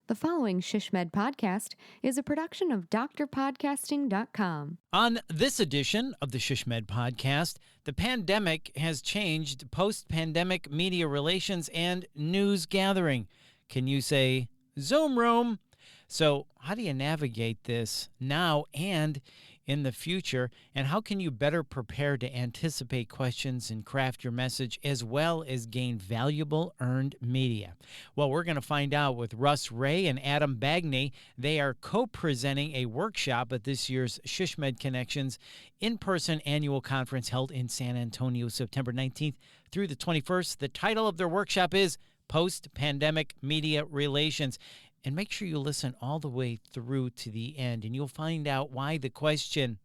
The following ShishMed podcast is a production of drpodcasting.com. On this edition of the ShishMed podcast, the pandemic has changed post-pandemic media relations and news gathering. Can you say Zoom room? So how do you navigate this now and in the future? And how can you better prepare to anticipate questions and craft your message as well as gain valuable earned media? Well, we're going to find out with Russ Ray and Adam Bagney. They are co-presenting a workshop at this year's ShishMed Connections in-person annual conference held in San Antonio, September 19th through the 21st. The title of their workshop is Post-Pandemic Media Relations. And make sure you listen all the way through to the end, and you'll find out why the question,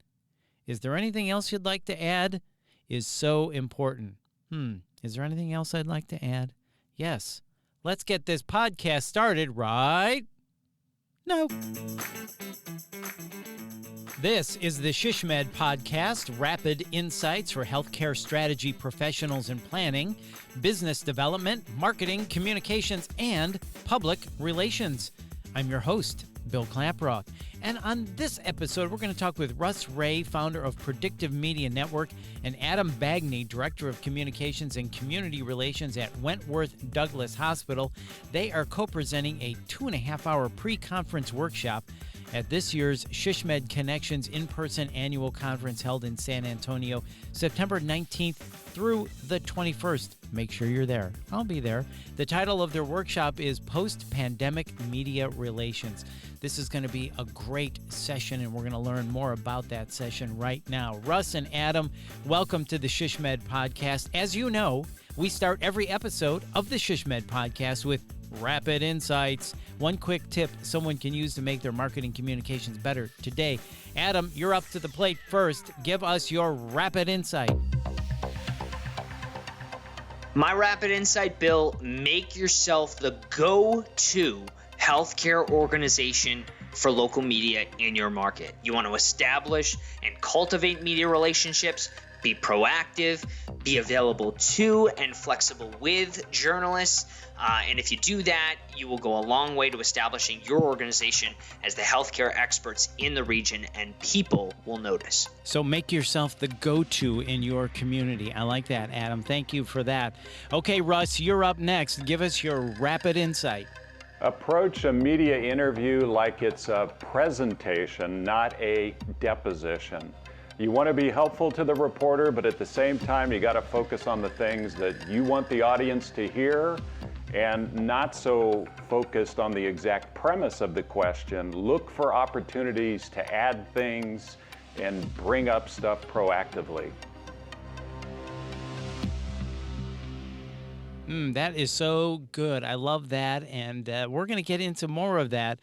is there anything else you'd like to add, is so important. Is there anything else I'd like to add? Yes. Let's get this podcast started right now. This is the ShishMed Podcast, rapid insights for healthcare strategy professionals in planning, business development, marketing, communications, and public relations. I'm your host, Bill Klaproth. And on this episode, we're going to talk with Russ Ray, founder of Predictive Media Network, and Adam Bagney, Director of Communications and Community Relations at Wentworth Douglas Hospital. They are co-presenting a 2.5-hour pre-conference workshop at this year's ShishMed Connections in-person annual conference held in San Antonio, September 19th through the 21st. Make sure you're there. I'll be there. The title of their workshop is Post-Pandemic Media Relations. This is going to be a great session, and we're going to learn more about that session right now. Russ and Adam, welcome to the ShishMed Podcast. As you know, we start every episode of the ShishMed Podcast with rapid insights. One quick tip someone can use to make their marketing communications better today. Adam, you're up to the plate first. Give us your rapid insight. My rapid insight, Bill, make yourself the go-to healthcare organization for local media in your market. You want to establish and cultivate media relationships, be proactive, be available to and flexible with journalists. And if you do that, you will go a long way to establishing your organization as the healthcare experts in the region, and people will notice. So make yourself the go-to in your community. I like that, Adam. Thank you for that. Okay, Russ, you're up next. Give us your rapid insight. Approach a media interview like it's a presentation, not a deposition. You want to be helpful to the reporter, but at the same time, you got to focus on the things that you want the audience to hear and not so focused on the exact premise of the question. Look for opportunities to add things and bring up stuff proactively. That is so good. I love that, and we're going to get into more of that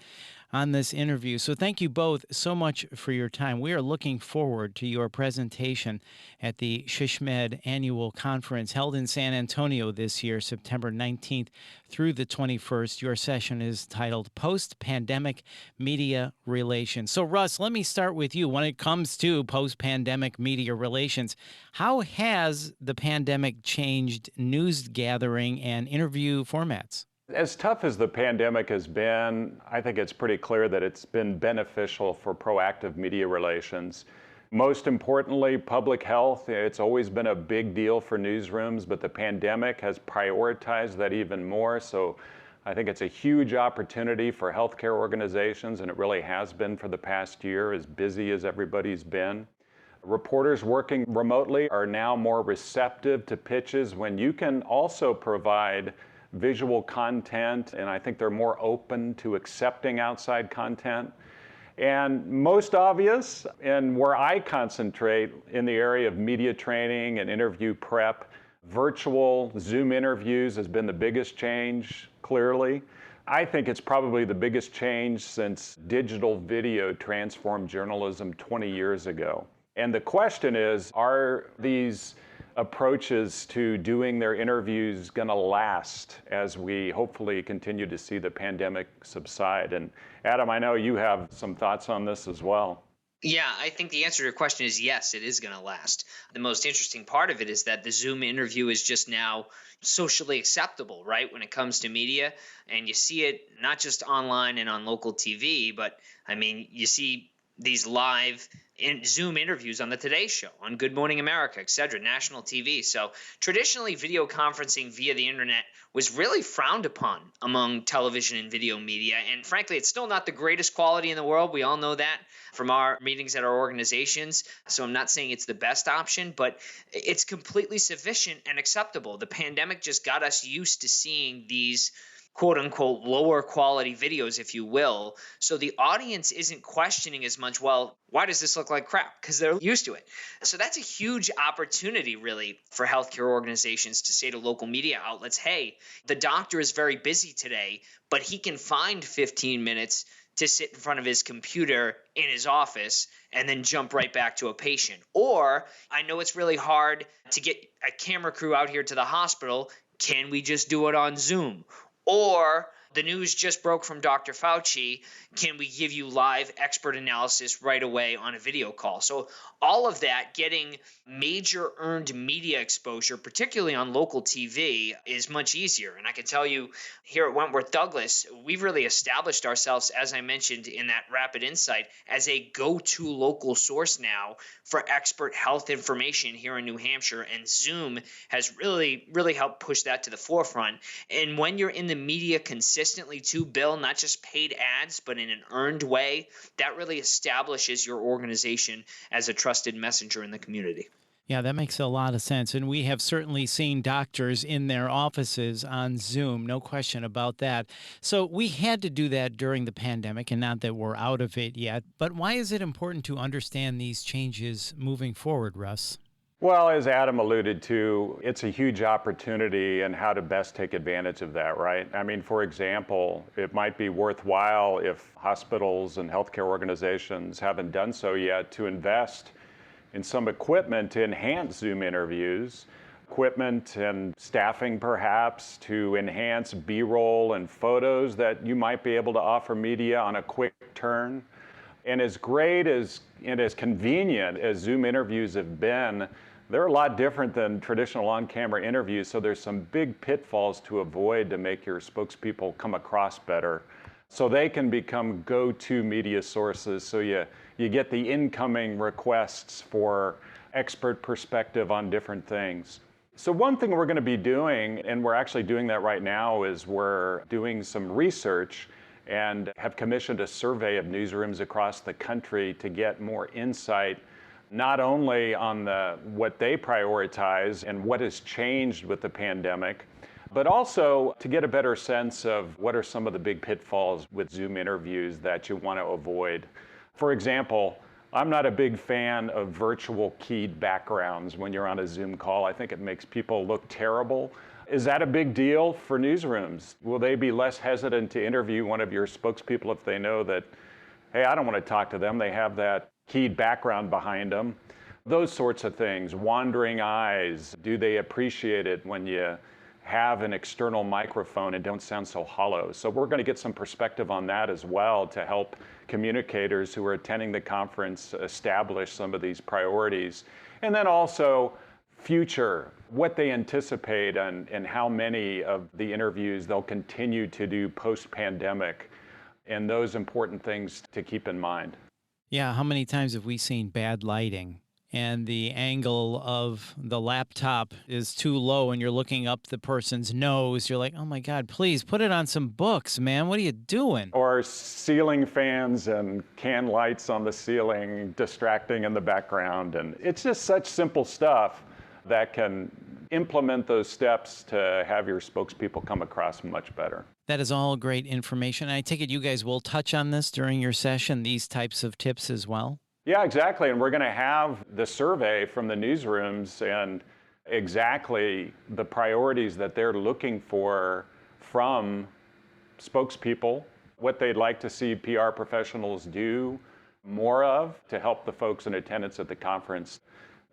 on this interview. So thank you both so much for your time. We are looking forward to your presentation at the ShishMed Annual Conference held in San Antonio this year, September 19th through the 21st. Your session is titled Post-Pandemic Media Relations. So Russ, let me start with you. When it comes to post-pandemic media relations, how has the pandemic changed news gathering and interview formats? As tough as the pandemic has been, I think it's pretty clear that it's been beneficial for proactive media relations. Most importantly, public health. It's always been a big deal for newsrooms, but the pandemic has prioritized that even more. So I think it's a huge opportunity for healthcare organizations, and it really has been for the past year, as busy as everybody's been. Reporters working remotely are now more receptive to pitches when you can also provide visual content, and I think they're more open to accepting outside content. And most obvious, and where I concentrate in the area of media training and interview prep, virtual Zoom interviews has been the biggest change, clearly. I think it's probably the biggest change since digital video transformed journalism 20 years ago. And the question is, are these approaches to doing their interviews going to last as we hopefully continue to see the pandemic subside? And Adam, I know you have some thoughts on this as well. Yeah, I think the answer to your question is yes, it is going to last. The most interesting part of it is that the Zoom interview is just now socially acceptable, right? When it comes to media, and you see it not just online and on local TV, but I mean, you see these live Zoom interviews on the Today Show, on Good Morning America, etc., national TV. So traditionally, video conferencing via the internet was really frowned upon among television and video media. And frankly, it's still not the greatest quality in the world. We all know that from our meetings at our organizations. So I'm not saying it's the best option, but it's completely sufficient and acceptable. The pandemic just got us used to seeing these quote unquote lower quality videos, if you will. So the audience isn't questioning as much, well, why does this look like crap? Because they're used to it. So that's a huge opportunity, really, for healthcare organizations to say to local media outlets, hey, the doctor is very busy today, but he can find 15 minutes to sit in front of his computer in his office and then jump right back to a patient. Or I know it's really hard to get a camera crew out here to the hospital. Can we just do it on Zoom? Or the news just broke from Dr. Fauci. Can we give you live expert analysis right away on a video call? So all of that, getting major earned media exposure, particularly on local TV, is much easier. And I can tell you here at Wentworth Douglas, we've really established ourselves, as I mentioned in that Rapid Insight, as a go-to local source now for expert health information here in New Hampshire. And Zoom has really, really helped push that to the forefront. And when you're in the media consistently too, Bill, not just paid ads, but in an earned way, that really establishes your organization as a trusted messenger in the community. Yeah, that makes a lot of sense. And we have certainly seen doctors in their offices on Zoom, no question about that. So we had to do that during the pandemic, and not that we're out of it yet. But why is it important to understand these changes moving forward, Russ? Well, as Adam alluded to, it's a huge opportunity and how to best take advantage of that, right? I mean, for example, it might be worthwhile if hospitals and healthcare organizations haven't done so yet to invest in some equipment to enhance Zoom interviews, equipment and staffing perhaps to enhance B-roll and photos that you might be able to offer media on a quick turn. And as great as and as convenient as Zoom interviews have been, they're a lot different than traditional on-camera interviews, so there's some big pitfalls to avoid to make your spokespeople come across better. So they can become go-to media sources, so you get the incoming requests for expert perspective on different things. So one thing we're going to be doing, and we're actually doing that right now, is we're doing some research and have commissioned a survey of newsrooms across the country to get more insight, not only on what they prioritize and what has changed with the pandemic, but also to get a better sense of what are some of the big pitfalls with Zoom interviews that you want to avoid. For example, I'm not a big fan of virtual keyed backgrounds when you're on a Zoom call. I think it makes people look terrible. Is that a big deal for newsrooms? Will they be less hesitant to interview one of your spokespeople if they know that, hey, I don't want to talk to them, they have that keyed background behind them? Those sorts of things. Wandering eyes. Do they appreciate it when you have an external microphone and don't sound so hollow? So we're going to get some perspective on that as well to help communicators who are attending the conference establish some of these priorities. And then also future, what they anticipate and how many of the interviews they'll continue to do post-pandemic, and those important things to keep in mind. Yeah, how many times have we seen bad lighting and the angle of the laptop is too low and you're looking up the person's nose? You're like, oh my God, please put it on some books, man. What are you doing? Or ceiling fans and can lights on the ceiling distracting in the background. And it's just such simple stuff that can implement those steps to have your spokespeople come across much better. That is all great information. I take it you guys will touch on this during your session, these types of tips as well? Yeah, exactly. And we're going to have the survey from the newsrooms and exactly the priorities that they're looking for from spokespeople, what they'd like to see PR professionals do more of to help the folks in attendance at the conference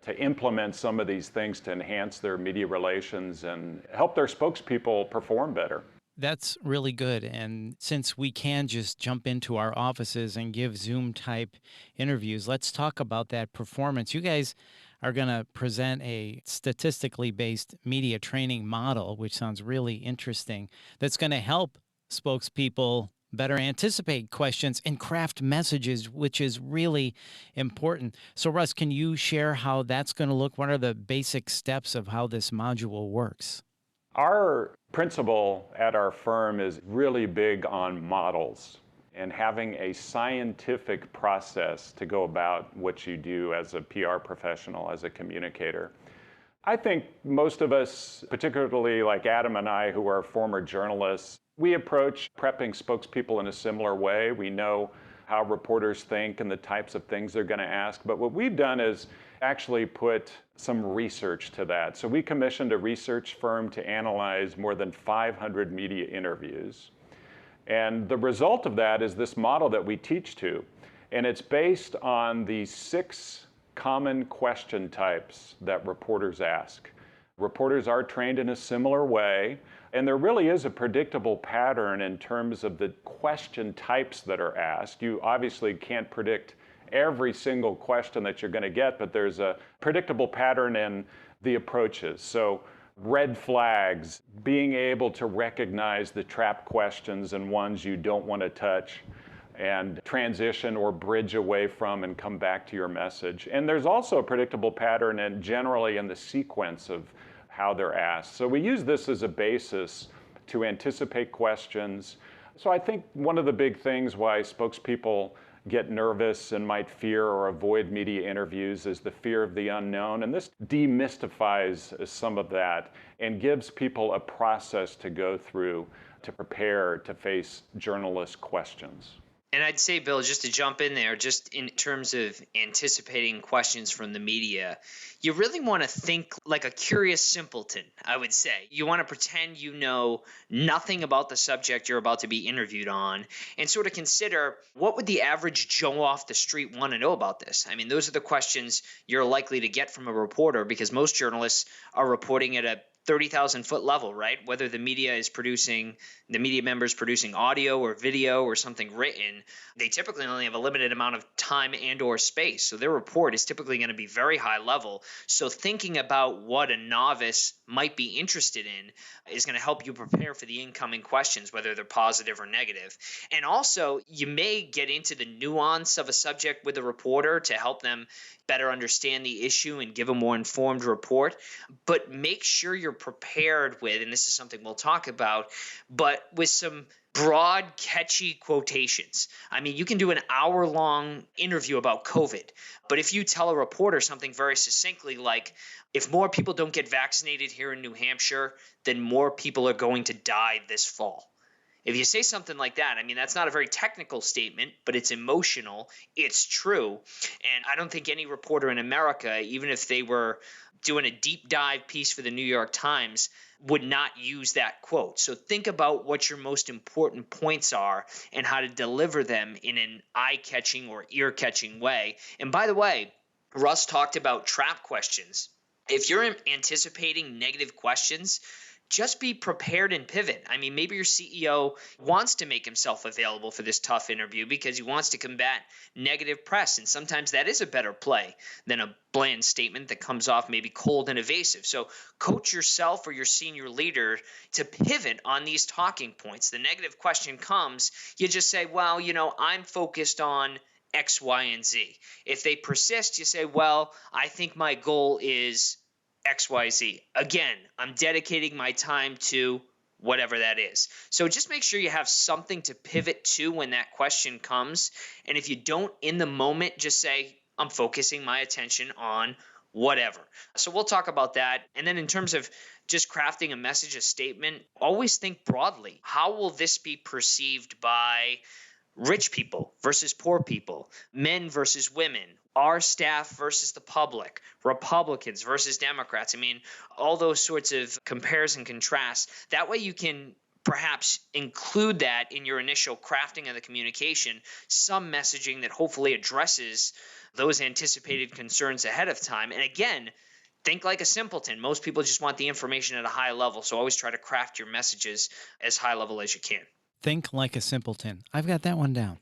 to implement some of these things to enhance their media relations and help their spokespeople perform better. That's really good. And since we can just jump into our offices and give Zoom type interviews, let's talk about that performance. You guys are going to present a statistically based media training model, which sounds really interesting, that's going to help spokespeople better anticipate questions and craft messages, which is really important. So, Russ, can you share how that's going to look? What are the basic steps of how this module works? Our principal at our firm is really big on models and having a scientific process to go about what you do as a PR professional, as a communicator. I think most of us, particularly like Adam and I, who are former journalists, we approach prepping spokespeople in a similar way. We know how reporters think and the types of things they're going to ask. But what we've done is actually put some research to that. So we commissioned a research firm to analyze more than 500 media interviews. And the result of that is this model that we teach to. And it's based on the 6 common question types that reporters ask. Reporters are trained in a similar way, and there really is a predictable pattern in terms of the question types that are asked. You obviously can't predict every single question that you're going to get, but there's a predictable pattern in the approaches. So red flags, being able to recognize the trap questions and ones you don't want to touch, and transition or bridge away from and come back to your message. And there's also a predictable pattern and generally in the sequence of how they're asked. So we use this as a basis to anticipate questions. So I think one of the big things why spokespeople get nervous and might fear or avoid media interviews is the fear of the unknown. And this demystifies some of that and gives people a process to go through to prepare to face journalist questions. And I'd say, Bill, just to jump in there, just in terms of anticipating questions from the media, you really want to think like a curious simpleton, I would say. You want to pretend you know nothing about the subject you're about to be interviewed on and sort of consider what would the average Joe off the street want to know about this? I mean, those are the questions you're likely to get from a reporter because most journalists are reporting at a 30,000 foot level, right? Whether the media members producing audio or video or something written, they typically only have a limited amount of time and or space. So their report is typically going to be very high level. So thinking about what a novice might be interested in is going to help you prepare for the incoming questions, whether they're positive or negative. And also, you may get into the nuance of a subject with a reporter to help them better understand the issue and give a more informed report. But make sure you're prepared with, and this is something we'll talk about, but with some broad, catchy quotations. I mean, you can do an hour-long interview about COVID, but if you tell a reporter something very succinctly like, if more people don't get vaccinated here in New Hampshire, then more people are going to die this fall. If you say something like that, I mean, that's not a very technical statement, but it's emotional. It's true. And I don't think any reporter in America, even if they were doing a deep dive piece for the New York Times, would not use that quote. So think about what your most important points are and how to deliver them in an eye-catching or ear-catching way. And by the way, Russ talked about trap questions. If you're anticipating negative questions, just be prepared and pivot. I mean, maybe your CEO wants to make himself available for this tough interview because he wants to combat negative press. And sometimes that is a better play than a bland statement that comes off maybe cold and evasive. So coach yourself or your senior leader to pivot on these talking points. The negative question comes, you just say, well, I'm focused on X, Y, and Z. If they persist, you say, well, I think my goal is XYZ. Again, I'm dedicating my time to whatever that is. So just make sure you have something to pivot to when that question comes. And if you don't in the moment, just say, I'm focusing my attention on whatever. So we'll talk about that. And then in terms of just crafting a message, a statement, always think broadly. How will this be perceived by rich people versus poor people, men versus women, our staff versus the public, Republicans versus Democrats? I mean, all those sorts of compares and contrasts. That way you can perhaps include that in your initial crafting of the communication, some messaging that hopefully addresses those anticipated concerns ahead of time. And again, think like a simpleton. Most people just want the information at a high level. So always try to craft your messages as high level as you can. Think like a simpleton. I've got that one down.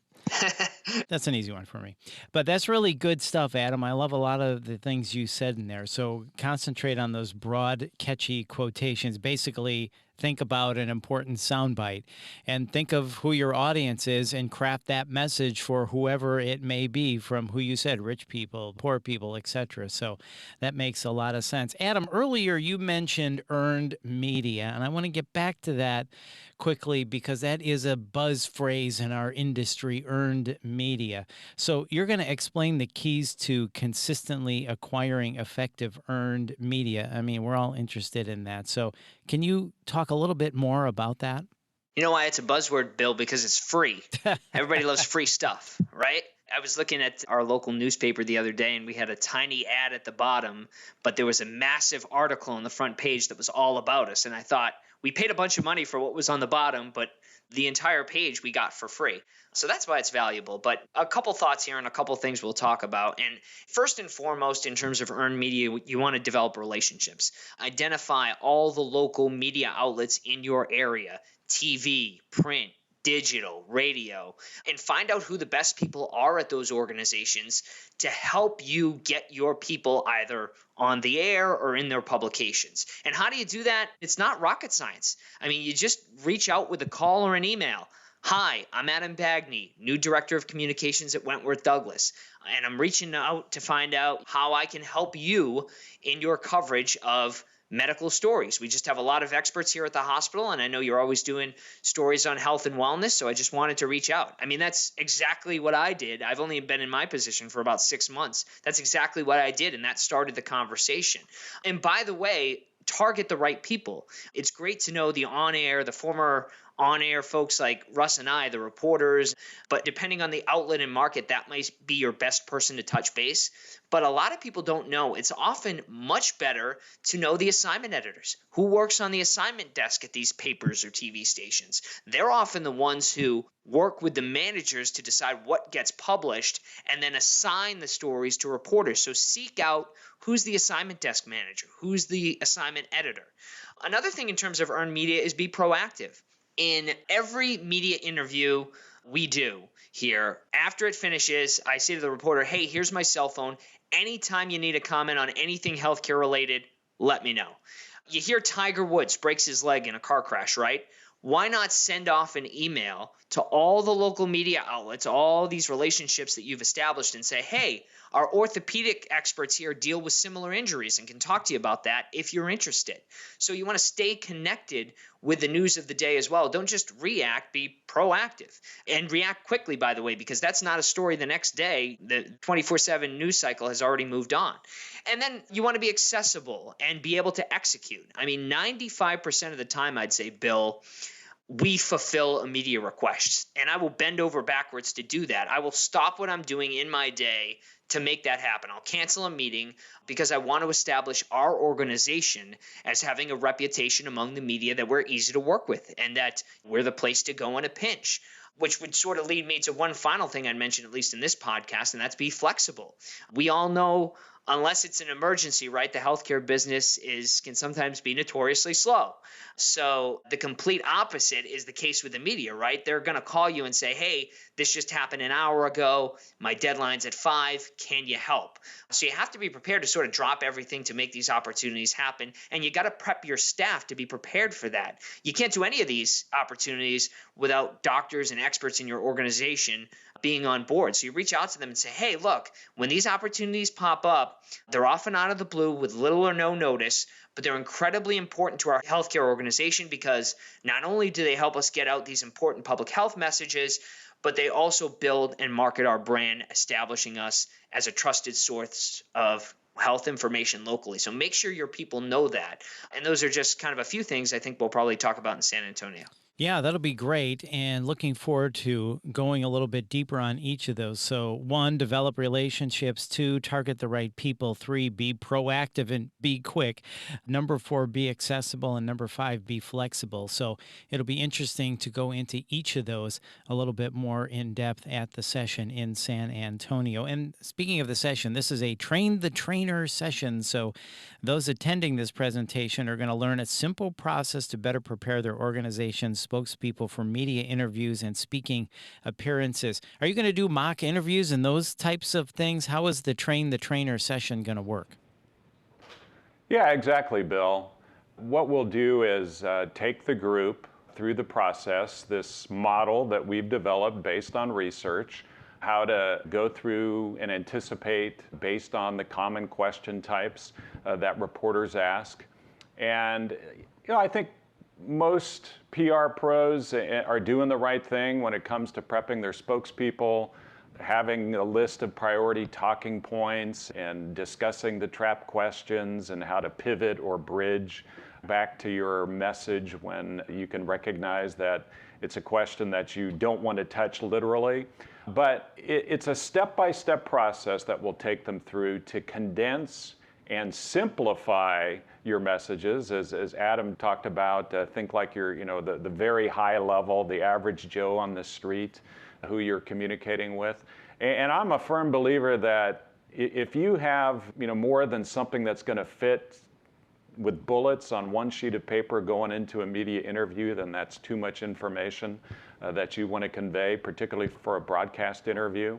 That's an easy one for me. But that's really good stuff, Adam. I love a lot of the things you said in there. So concentrate on those broad, catchy quotations. Basically, think about an important soundbite and think of who your audience is and craft that message for whoever it may be, from who you said, rich people, poor people, etc. So that makes a lot of sense. Adam, earlier you mentioned earned media, and I want to get back to that quickly because that is a buzz phrase in our industry, earned media. So you're going to explain the keys to consistently acquiring effective earned media. I mean, we're all interested in that. So can you talk a little bit more about that? You know why it's a buzzword, Bill? Because it's free. Everybody loves free stuff, right? I was looking at our local newspaper the other day, and we had a tiny ad at the bottom, but there was a massive article on the front page that was all about us. And I thought, we paid a bunch of money for what was on the bottom, but the entire page we got for free. So that's why it's valuable. But a couple thoughts here and a couple things we'll talk about. And first and foremost, in terms of earned media, you want to develop relationships. Identify all the local media outlets in your area: TV, print, digital, radio, and find out who the best people are at those organizations to help you get your people either on the air or in their publications. And how do you do that? It's not rocket science. I mean, you just reach out with a call or an email. Hi, I'm Adam Bagney, new Director of Communications at Wentworth Douglas, and I'm reaching out to find out how I can help you in your coverage of medical stories. We just have a lot of experts here at the hospital, and I know you're always doing stories on health and wellness, so I just wanted to reach out. I mean, that's exactly what I did. I've only been in my position for about 6 months. That's exactly what I did, and that started the conversation. And by the way, target the right people. It's great to know the on-air, the former on-air folks like Russ and I, the reporters, but depending on the outlet and market, that might be your best person to touch base. But a lot of people don't know. It's often much better to know the assignment editors. Who works on the assignment desk at these papers or TV stations? They're often the ones who work with the managers to decide what gets published and then assign the stories to reporters. So seek out who's the assignment desk manager, who's the assignment editor. Another thing in terms of earned media is be proactive. In every media interview we do here, after it finishes, I say to the reporter, hey, here's my cell phone. Anytime you need a comment on anything healthcare related, let me know. You hear Tiger Woods breaks his leg in a car crash, right? Why not send off an email to all the local media outlets, all these relationships that you've established, and say, hey, our orthopedic experts here deal with similar injuries and can talk to you about that if you're interested. So you want to stay connected with the news of the day as well. Don't just react, be proactive. And react quickly, by the way, because that's not a story the next day. The 24/7 news cycle has already moved on. And then you want to be accessible and be able to execute. I mean, 95% of the time, I'd say, Bill, we fulfill a media request, and I will bend over backwards to do that. I will stop what I'm doing in my day to make that happen. I'll cancel a meeting because I want to establish our organization as having a reputation among the media that we're easy to work with and that we're the place to go in a pinch. Which would sort of lead me to one final thing I'd mention, at least in this podcast, and that's be flexible. We all know, unless it's an emergency, right, the healthcare business can sometimes be notoriously slow. So the complete opposite is the case with the media, right? They're going to call you and say, hey, this just happened an hour ago. My deadline's at 5. Can you help? So you have to be prepared to sort of drop everything to make these opportunities happen. And you got to prep your staff to be prepared for that. You can't do any of these opportunities without doctors and experts in your organization being on board. So you reach out to them and say, hey, look, when these opportunities pop up, they're often out of the blue with little or no notice, but they're incredibly important to our healthcare organization because not only do they help us get out these important public health messages, but they also build and market our brand, establishing us as a trusted source of health information locally. So make sure your people know that. And those are just kind of a few things I think we'll probably talk about in San Antonio. Yeah, that'll be great. And looking forward to going a little bit deeper on each of those. So, one, develop relationships. Two, target the right people. Three, be proactive and be quick. Number four, be accessible. And number five, be flexible. So, it'll be interesting to go into each of those a little bit more in depth at the session in San Antonio. And speaking of the session, this is a train the trainer session. So, those attending this presentation are going to learn a simple process to better prepare their organization's spokespeople for media interviews and speaking appearances. Are you going to do mock interviews and those types of things? How is the Train the Trainer session going to work? Yeah, exactly, Bill. What we'll do is take the group through the process, this model that we've developed based on research, how to go through and anticipate based on the common question types that reporters ask. And I think most PR pros are doing the right thing when it comes to prepping their spokespeople, having a list of priority talking points and discussing the trap questions and how to pivot or bridge back to your message when you can recognize that it's a question that you don't want to touch literally. But it's a step-by-step process that we'll take them through to condense and simplify your messages, as Adam talked about. Think like you're, the very high level, the average Joe on the street, who you're communicating with. And I'm a firm believer that if you have, more than something that's going to fit with bullets on one sheet of paper going into a media interview, then that's too much information that you want to convey, particularly for a broadcast interview.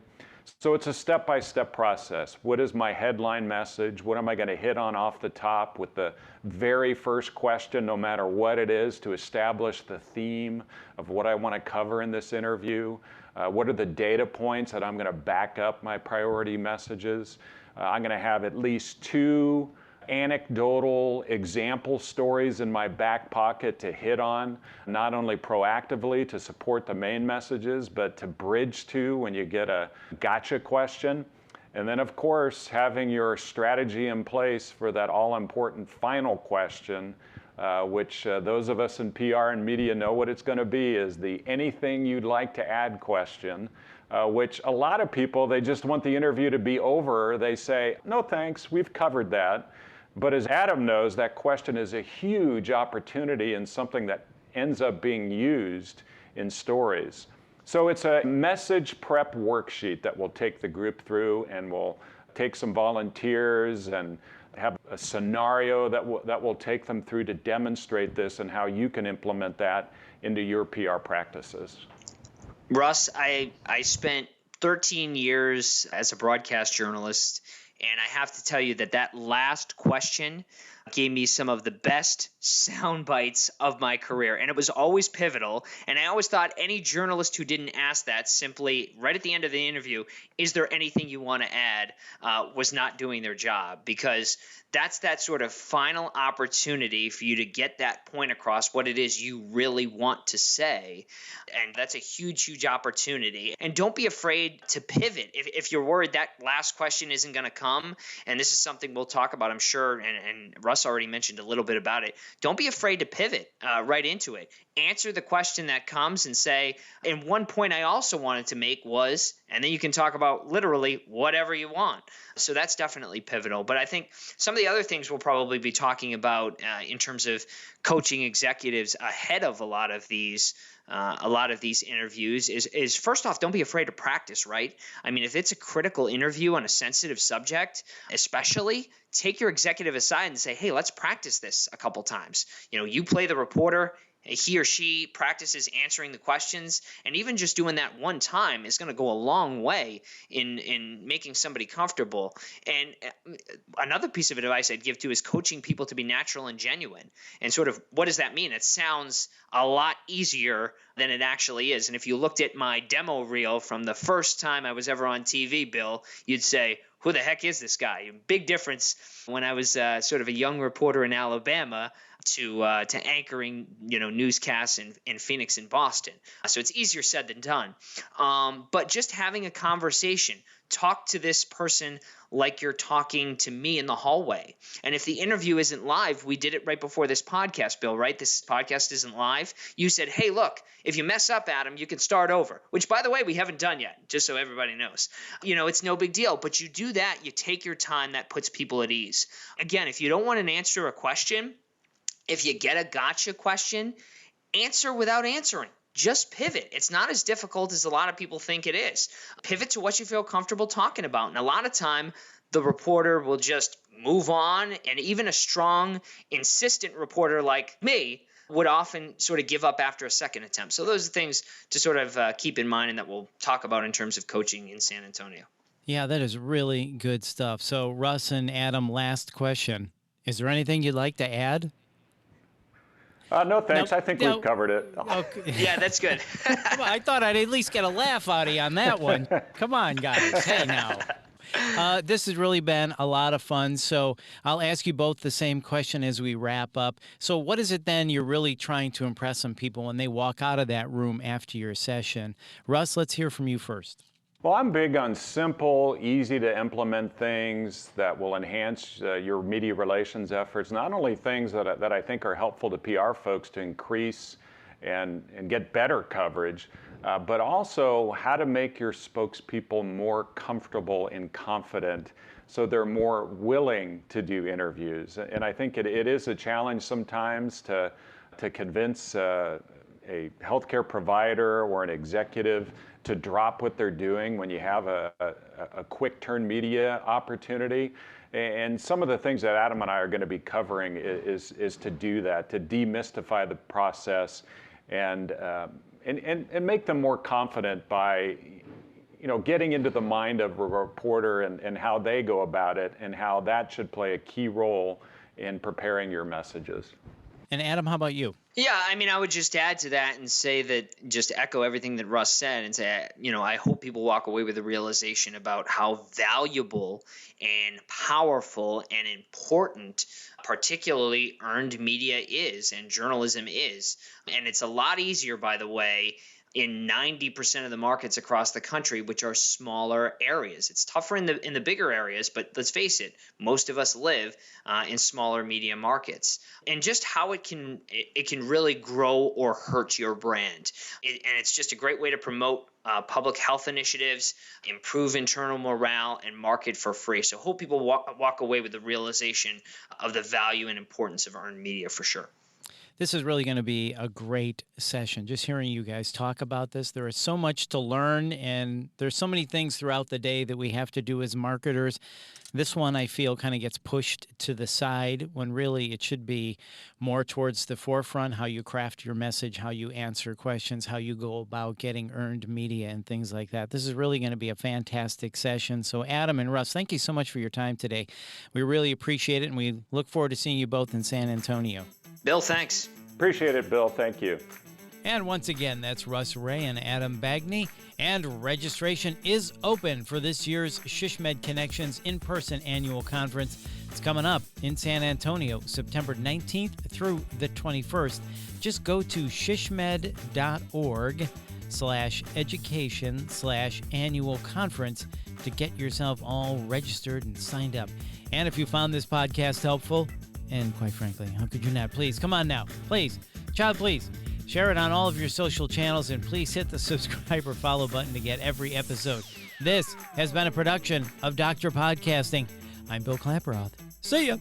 So it's a step-by-step process. What is my headline message? What am I going to hit on off the top with the very first question, no matter what it is, to establish the theme of what I want to cover in this interview? What are the data points that I'm going to back up my priority messages? I'm going to have at least 2 anecdotal example stories in my back pocket to hit on, not only proactively to support the main messages, but to bridge to when you get a gotcha question. And then, of course, having your strategy in place for that all-important final question, which those of us in PR and media know what it's going to be, is the anything you'd like to add question, which a lot of people, they just want the interview to be over. They say, no thanks, we've covered that. But as Adam knows, that question is a huge opportunity and something that ends up being used in stories. So it's a message prep worksheet that we'll take the group through, and we'll take some volunteers and have a scenario that will take them through to demonstrate this and how you can implement that into your PR practices. Russ, I spent 13 years as a broadcast journalist, and I have to tell you that last question gave me some of the best sound bites of my career. And it was always pivotal. And I always thought any journalist who didn't ask that simply right at the end of the interview, is there anything you want to add, was not doing their job, because that's that sort of final opportunity for you to get that point across, what it is you really want to say. And that's a huge, huge opportunity. And don't be afraid to pivot. If you're worried that last question isn't going to come, and this is something we'll talk about, I'm sure, and Russ already mentioned a little bit about it, don't be afraid to pivot right into it. Answer the question that comes and say, and one point I also wanted to make was, and then you can talk about literally whatever you want. So that's definitely pivotal. But I think some of the other things we'll probably be talking about in terms of coaching executives ahead of a lot of these interviews is first off, don't be afraid to practice, right? I mean, if it's a critical interview on a sensitive subject, especially, take your executive aside and say, hey, let's practice this a couple times. You play the reporter, he or she practices answering the questions, and even just doing that one time is going to go a long way in making somebody comfortable. And another piece of advice I'd give to is coaching people to be natural and genuine. And sort of, what does that mean? It sounds a lot easier than it actually is. And if you looked at my demo reel from the first time I was ever on TV, Bill, you'd say, who the heck is this guy? Big difference when I was sort of a young reporter in Alabama to anchoring, newscasts in Phoenix and Boston. So it's easier said than done. But just having a conversation, talk to this person like you're talking to me in the hallway. And if the interview isn't live, we did it right before this podcast, Bill, right? This podcast isn't live. You said, hey, look, if you mess up, Adam, you can start over, which, by the way, we haven't done yet, just so everybody knows. It's no big deal. But you do that, you take your time, that puts people at ease. Again, if you don't want an answer to a question, if you get a gotcha question, answer without answering. Just pivot. It's not as difficult as a lot of people think it is. Pivot to what you feel comfortable talking about. And a lot of time, the reporter will just move on. And even a strong, insistent reporter like me would often sort of give up after a second attempt. So those are things to sort of keep in mind and that we'll talk about in terms of coaching in San Antonio. Yeah, that is really good stuff. So Russ and Adam, last question. Is there anything you'd like to add? No, thanks. I think we've covered it. Okay. Yeah, that's good. I thought I'd at least get a laugh out of you on that one. Come on, guys. Hey, now. This has really been a lot of fun. So I'll ask you both the same question as we wrap up. So what is it then you're really trying to impress on people when they walk out of that room after your session? Russ, let's hear from you first. Well, I'm big on simple, easy to implement things that will enhance your media relations efforts. Not only things that I think are helpful to PR folks to increase and get better coverage, but also how to make your spokespeople more comfortable and confident so they're more willing to do interviews. And I think it is a challenge sometimes to convince a healthcare provider or an executive to drop what they're doing when you have a quick turn media opportunity. And some of the things that Adam and I are going to be covering is to do that, to demystify the process and make them more confident by getting into the mind of a reporter and how they go about it and how that should play a key role in preparing your messages. And Adam, how about you? Yeah, I would just add to that and say that, just echo everything that Russ said and say, I hope people walk away with the realization about how valuable and powerful and important, particularly earned media is and journalism is. And it's a lot easier, by the way, in 90% of the markets across the country, which are smaller areas. It's tougher in the bigger areas, but let's face it, most of us live in smaller media markets. And just how it can really grow or hurt your brand. And it's just a great way to promote public health initiatives, improve internal morale, and market for free. So hope people walk away with the realization of the value and importance of earned media for sure. This is really going to be a great session. Just hearing you guys talk about this, there is so much to learn, and there's so many things throughout the day that we have to do as marketers. This one, I feel, kind of gets pushed to the side when really it should be more towards the forefront, how you craft your message, how you answer questions, how you go about getting earned media and things like that. This is really going to be a fantastic session. So Adam and Russ, thank you so much for your time today. We really appreciate it, and we look forward to seeing you both in San Antonio. Bill, thanks. Appreciate it, Bill. Thank you. And once again, that's Russ Ray and Adam Bagney. And registration is open for this year's SHSMD Connections in-person annual conference. It's coming up in San Antonio, September 19th through the 21st. Just go to shsmed.org/education/annual conference to get yourself all registered and signed up. And if you found this podcast helpful, and quite frankly, how could you not? Please, come on now. Please, please. Share it on all of your social channels, and please hit the subscribe or follow button to get every episode. This has been a production of Dr. Podcasting. I'm Bill Klaproth. See ya.